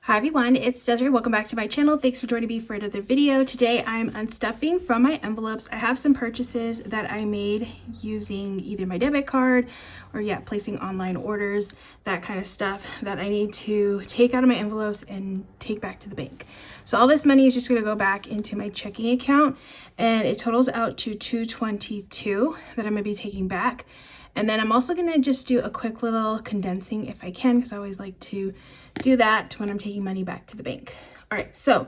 Hi everyone, it's Desiree. Welcome back to my channel. Thanks for joining me for another video. Today I'm unstuffing from my envelopes. I have some purchases that I made using either my debit card or placing online orders, that kind of stuff that I need to take out of my envelopes and take back to the bank. So all this money is just going to go back into my checking account and it totals out to $222 that I'm going to be taking back. And then I'm also going to just do a quick little condensing if I can, because I always like to do that when I'm taking money back to the bank. All right, so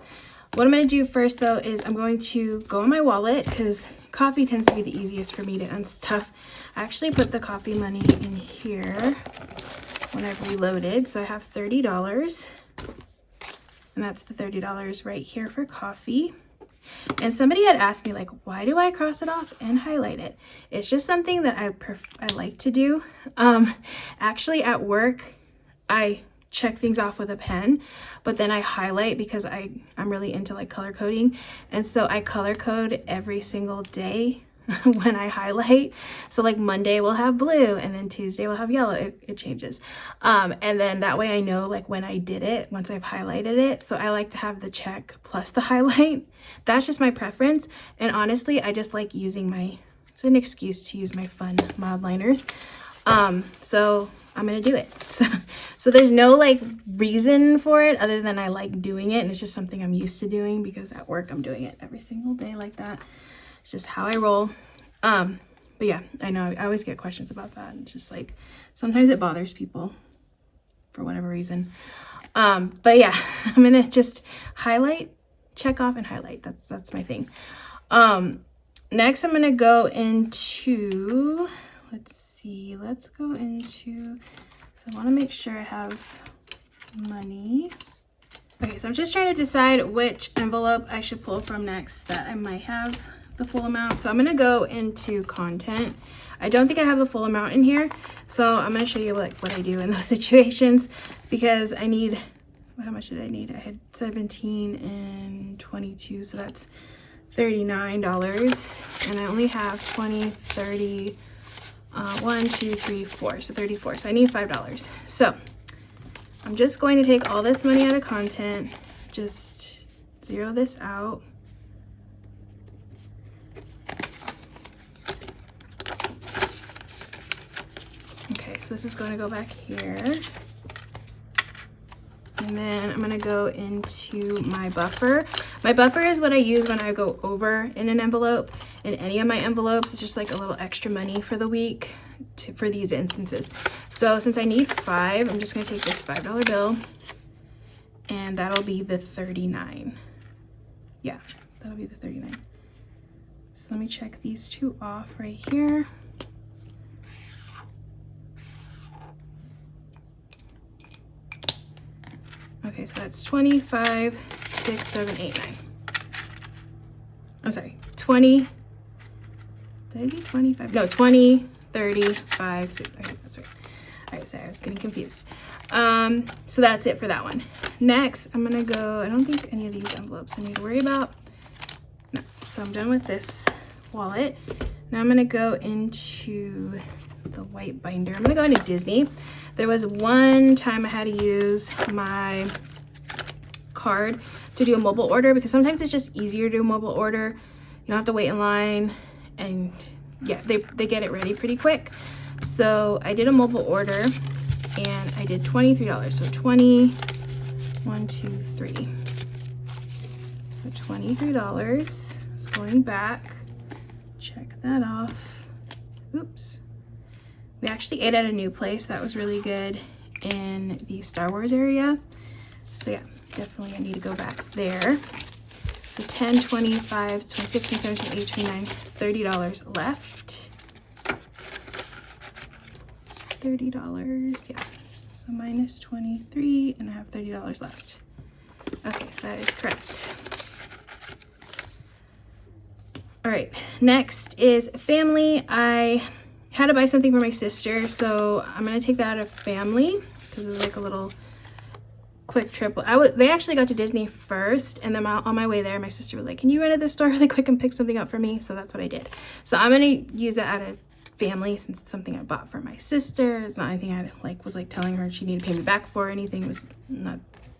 what I'm going to do first though is I'm going to go in my wallet because coffee tends to be the easiest for me to unstuff. I actually put the coffee money in here when I've reloaded. So I have $30 and that's the $30 right here for coffee. And somebody had asked me, like, why do I cross it off and highlight it? It's just something that I like to do. Actually at work, I check things off with a pen, but then I highlight because I'm really into like color coding. And so I color code every single day when I highlight. So like Monday we'll have blue and then Tuesday we'll have yellow. It changes. And then that way I know like when I did it, once I've highlighted it. So I like to have the check plus the highlight. That's just my preference. And honestly, I just like using it's an excuse to use my fun mild liners. So I'm gonna do it. So there's no like reason for it other than I like doing it, and it's just something I'm used to doing because at work I'm doing it every single day like that. It's just how I roll. But yeah, I know I always get questions about that, and it's just like sometimes it bothers people for whatever reason. But yeah, I'm gonna just highlight, check off, and highlight. That's my thing. Next I'm gonna go into, let's go into, so I want to make sure I have money. Okay, so I'm just trying to decide which envelope I should pull from next that I might have the full amount. So I'm going to go into content. I don't think I have the full amount in here, so I'm going to show you like what I do in those situations, because I need, how much did I need? I had 17 and 22, so that's $39, and I only have 20, 30, 1, 2, 3, 4, so 34. So I need $5. So I'm just going to take all this money out of content, just zero this out. Okay, so this is going to go back here. And then I'm going to go into my buffer. My buffer is what I use when I go over in an envelope. In any of my envelopes, it's just like a little extra money for the week for these instances. So since I need 5, I'm just going to take this $5 bill, and that'll be the 39. Yeah, that'll be the 39. So let me check these two off right here. Okay, so that's 25, 6, 7, 8, 9. I'm sorry, 20. Did I do 25? No, 20, 30, 5, 6. Okay, that's right. All right, sorry, I was getting confused. So that's it for that one. Next, I'm gonna go, I don't think any of these envelopes I need to worry about. No, so I'm done with this wallet. Now I'm gonna go into the white binder. I'm gonna go into Disney. There was one time I had to use my card to do a mobile order, because sometimes it's just easier to do a mobile order. You don't have to wait in line, and yeah, they get it ready pretty quick. So I did a mobile order and I did $23. So 20, 1, 2, 3. So $23 is going back. Check that off. Oops. We actually ate at a new place that was really good in the Star Wars area. So yeah, definitely I need to go back there. So 10, 25, 26, 27, 28, 29, $30 left. $30, yeah. So minus 23, and I have $30 left. Okay, so that is correct. All right, next is family. I had to buy something for my sister, so I'm gonna take that out of family because it was like a little quick trip. They actually got to Disney first, and then on my way there, my sister was like, "Can you run to the store really quick and pick something up for me?" So that's what I did. So I'm gonna use that out of family since it's something I bought for my sister. It's not anything I was telling her she needed to pay me back for or anything. It was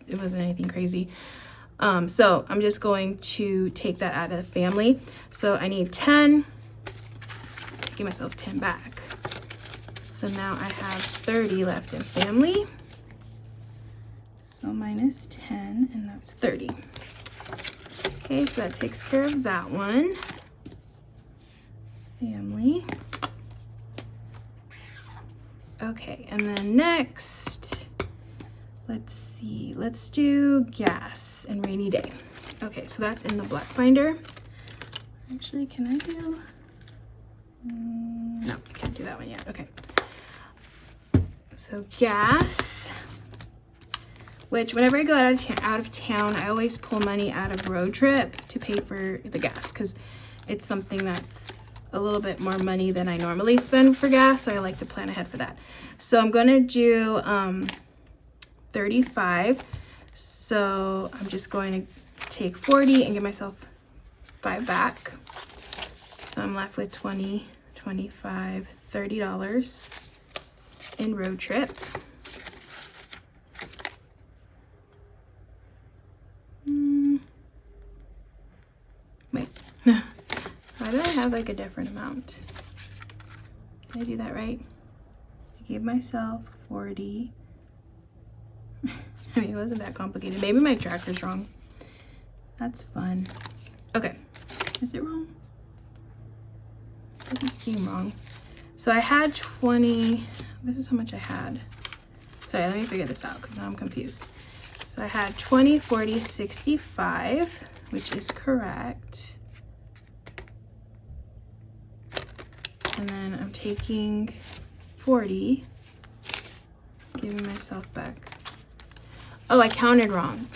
it wasn't anything crazy. So I'm just going to take that out of the family. So I need 10, give myself 10 back. So now I have 30 left in family. So minus 10, and that's 30. Okay, so that takes care of that one. Family. Okay, and then next, let's see, let's do gas and rainy day. Okay, so that's in the black binder. Actually, can I do, no, I can't do that one yet. Okay, so gas, which whenever I go out of town, I always pull money out of road trip to pay for the gas, because it's something that's a little bit more money than I normally spend for gas, so I like to plan ahead for that. So I'm gonna do 35. So I'm just going to take 40 and give myself 5 back. So I'm left with 20, 25, $30 in road trip. Wait. Why do I have like a different amount? Did I do that right? I gave myself 40. I mean, it wasn't that complicated. Maybe my tracker's wrong. That's fun. Okay. Is it wrong? It doesn't seem wrong. So I had 20. This is how much I had. Sorry, let me figure this out because now I'm confused. So I had 20, 40, 65, which is correct. And then I'm taking 40, giving myself back. Oh, I counted wrong.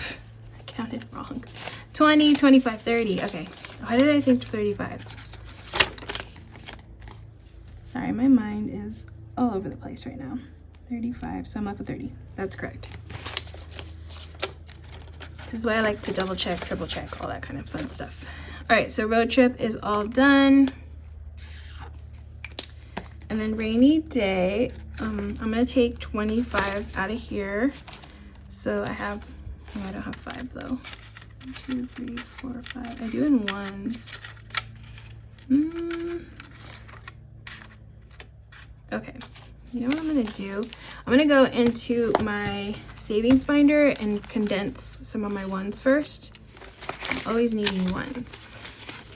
I counted wrong. 20, 25, 30. Okay. Why did I think 35? Sorry, my mind is all over the place right now. 35, so I'm left with 30. That's correct. This is why I like to double check, triple check, all that kind of fun stuff. All right, so road trip is all done. And then rainy day, I'm gonna take 25 out of here. So I have, oh, I don't have 5 though. 1, 2, 3, 4, 5. I do in ones. Okay, you know what I'm gonna do? I'm gonna go into my savings binder and condense some of my ones first. I'm always needing ones.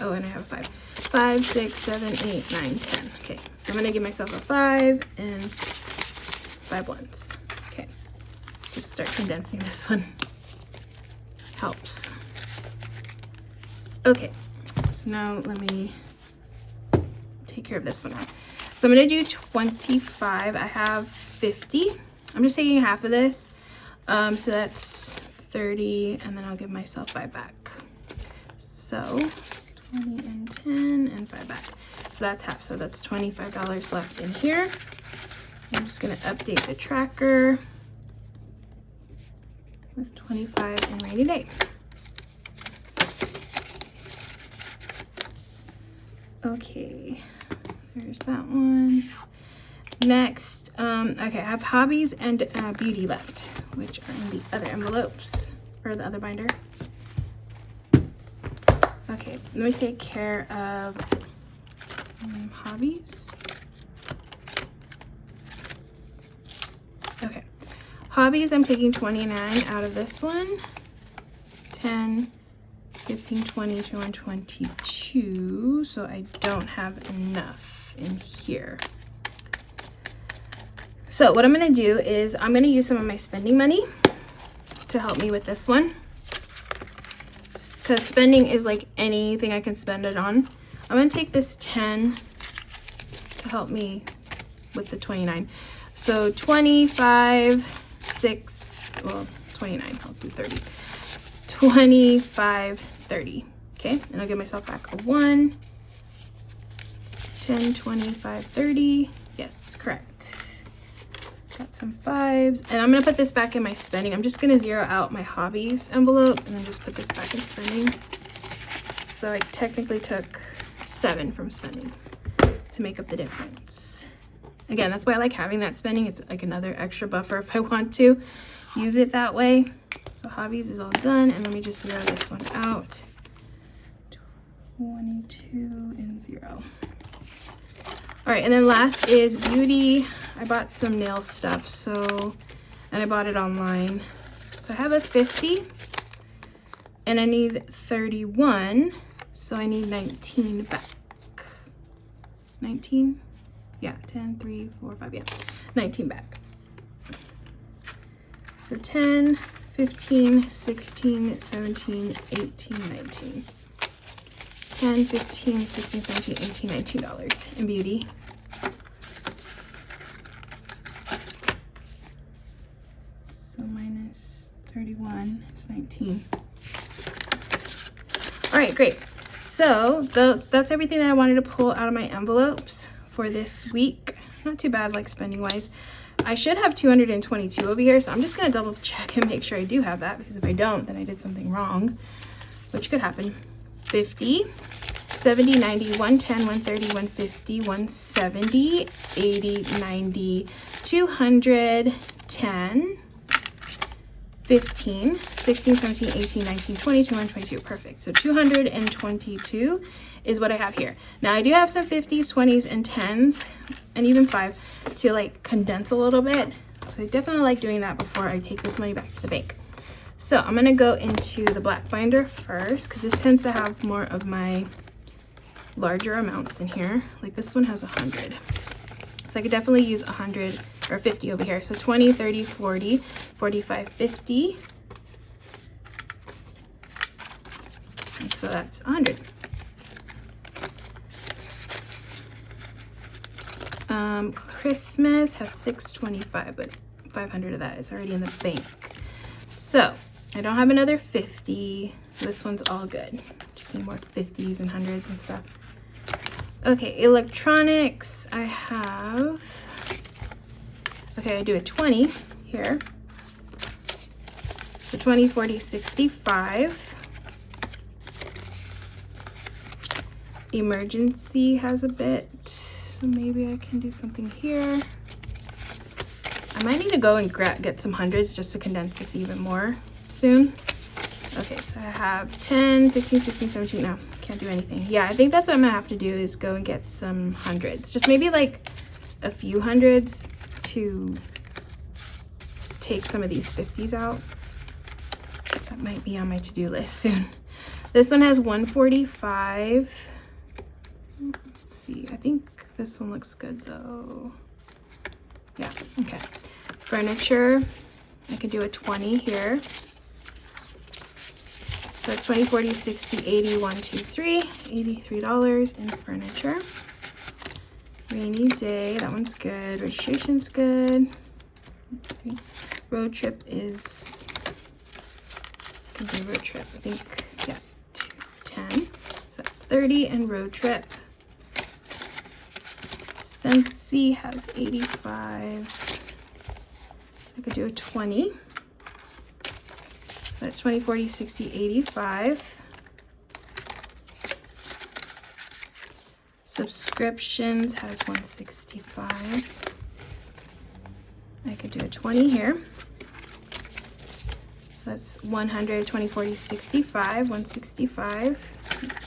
Oh, and I have 5. 5, 6, 7, 8, 9, 10. Okay, so I'm gonna give myself a 5 and 5 ones. Okay, just start condensing this one. Helps. Okay, so now let me take care of this one now. So I'm gonna do 25. I have 50. I'm just taking half of this. So that's 30, and then I'll give myself 5 back. So 20 and 10 and 5 back. So that's half. So that's $25 left in here. I'm just gonna update the tracker with 25 in rainy day. Okay, there's that one. Next, okay, I have hobbies and beauty left, which are in the other envelopes, or the other binder. Okay, let me take care of hobbies. Okay, hobbies, I'm taking 29 out of this one. 10, 15, 20, 21, 22. So I don't have enough in here. So what I'm gonna do is I'm gonna use some of my spending money to help me with this one. Because spending is like anything I can spend it on. I'm gonna take this 10 to help me with the 29. So 25, 6, well, 29, I'll do 30. 25, 30, okay? And I'll give myself back a 1, 10, 25, 30. Yes, correct. Got some 5s, and I'm gonna put this back in my spending. I'm just gonna zero out my hobbies envelope and then just put this back in spending. So I technically took 7 from spending to make up the difference. Again, that's why I like having that spending. It's like another extra buffer if I want to use it that way. So Hobbies is all done, and let me just zero this one out. 22 and 0. All right, and then last is beauty. I bought some nail stuff, and I bought it online. So I have a 50, and I need 31, so I need 19 back. 19? Yeah, 10, 3, 4, 5, yeah, 19 back. So 10, 15, 16, 17, 18, 19. 10, 15, 16, 17, 18, $19 in beauty. So minus 31 is 19. All right, great. So that's everything that I wanted to pull out of my envelopes for this week. Not too bad, like spending wise. I should have 222 over here, so I'm just gonna double check and make sure I do have that, because if I don't, then I did something wrong, which could happen. 50, 70, 90, 110, 130, 150, 170, 80, 90, 200, 10, 15, 16, 17, 18, 19, 20, 21, 22. Perfect. So 222 is what I have here. Now I do have some 50s, 20s, and 10s, and even 5 to like condense a little bit. So I definitely like doing that before I take this money back to the bank. So I'm gonna go into the black binder first, because this tends to have more of my larger amounts in here. Like this one has 100. So I could definitely use 100 or 50 over here. So 20, 30, 40, 45, 50. And so that's 100. Christmas has 625, but 500 of that is already in the bank. So I don't have another 50, so this one's all good. Just need more 50s and 100s and stuff. Okay, electronics, I have, okay, I do a 20 here. So 20, 40, 65. Emergency has a bit, so maybe I can do something here. I might need to go and get some hundreds just to condense this even more soon. Okay, so I have 10, 15, 16, 17, no, can't do anything. Yeah, I think that's what I'm gonna have to do, is go and get some hundreds. Just maybe like a few hundreds to take some of these 50s out. So that might be on my to-do list soon. This one has 145. Let's see, I think this one looks good though. Yeah, okay. Furniture, I could do a 20 here. So it's 20, 40, 60, 80, 1, 2, 3, $83 in furniture. Rainy day, that one's good. Registration's good. Okay. Road trip is, I can do road trip, I think, yeah, 10. So that's 30, and road trip. Scentsy has 85. So I could do a 20. So that's 20, 40, 60, 85. Subscriptions has 165. I could do a 20 here. So that's 100, 20, 40, 65, 165. Oops.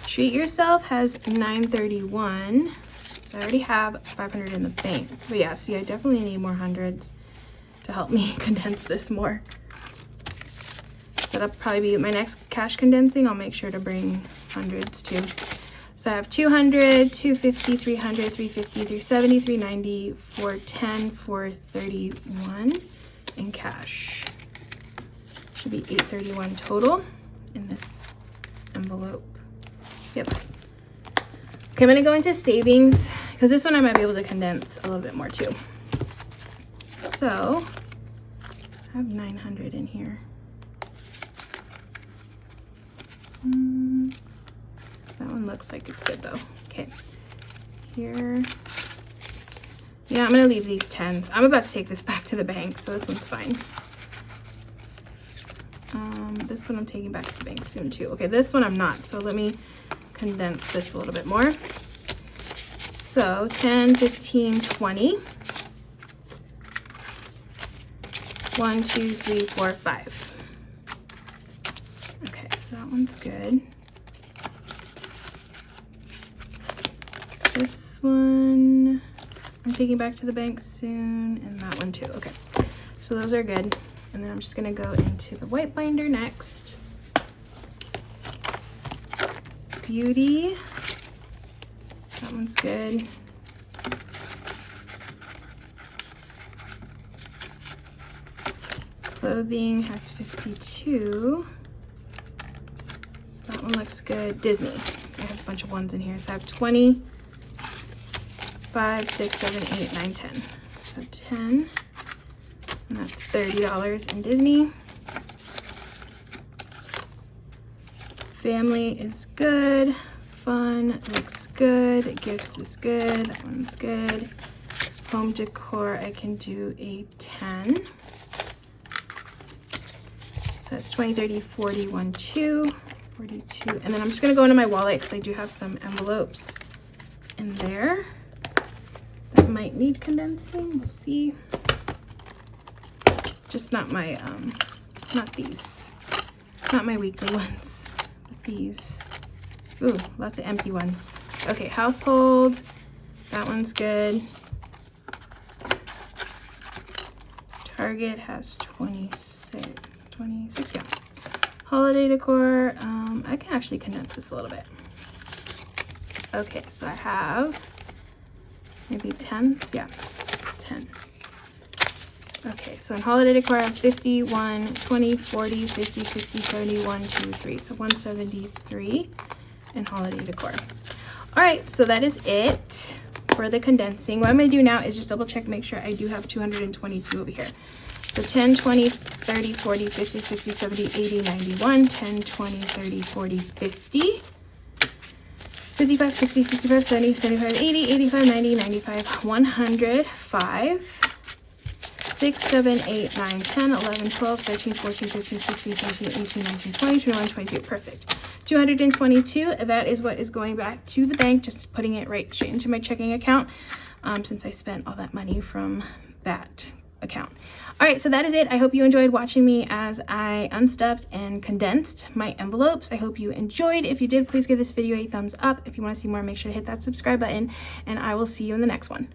Treat Yourself has 931. So I already have 500 in the bank. But yeah, see, I definitely need more hundreds to help me condense this more. So that'll probably be my next cash condensing. I'll make sure to bring hundreds too. So I have 200, 250, 300, 350, 370, 390, 410, 431 in cash. Should be 831 total in this envelope. Yep. Okay, I'm gonna go into savings, because this one I might be able to condense a little bit more too. So I have 900 in here. That one looks like it's good though. Okay, here. Yeah, I'm gonna leave these 10s. I'm about to take this back to the bank, so this one's fine. This one I'm taking back to the bank soon too. Okay, this one I'm not, so let me condense this a little bit more. So 10, 15, 20. 1, 2, 3, 4, 5. Okay, so that one's good. This one, I'm taking back to the bank soon, and that one too. Okay, so those are good. And then I'm just gonna go into the white binder next. Beauty, that one's good. Clothing has 52. So that one looks good. Disney, I have a bunch of ones in here. So I have 20, 5, 6, 7, 8, 9, 10. So 10, and that's $30 in Disney. Family is good. Fun looks good. Gifts is good. That one's good. Home decor, I can do a 10. So that's 20, 30, 40, 1, 2, 42. And then I'm just gonna go into my wallet because I do have some envelopes in there that might need condensing. We'll see. Just not my, not these. Not my weekly ones, but these. Ooh, lots of empty ones. Okay, household. That one's good. Target has 26, yeah. Holiday decor, I can actually condense this a little bit. Okay, so I have maybe 10, yeah, 10. Okay, so in holiday decor, I have 50, 1, 20, 40, 50, 60, 70, 1, 2, 3. So 173 in holiday decor. All right, so that is it for the condensing. What I'm gonna do now is just double check, make sure I do have 222 over here. So 10, 20, 30, 40, 50, 60, 70, 80, 91, 10, 20, 30, 40, 50, 55, 60, 65, 70, 75, 80, 85, 90, 95, 100, 5, 6, 7, 8, 9, 10, 11, 12, 13, 14, 15, 16, 17, 18, 19, 20, 21, 22. Perfect. 222. That is what is going back to the bank, just putting it right straight into my checking account since I spent all that money from that account. All right, so that is it. I hope you enjoyed watching me as I unstuffed and condensed my envelopes. I hope you enjoyed. If you did, please give this video a thumbs up. If you want to see more, make sure to hit that subscribe button, and I will see you in the next one.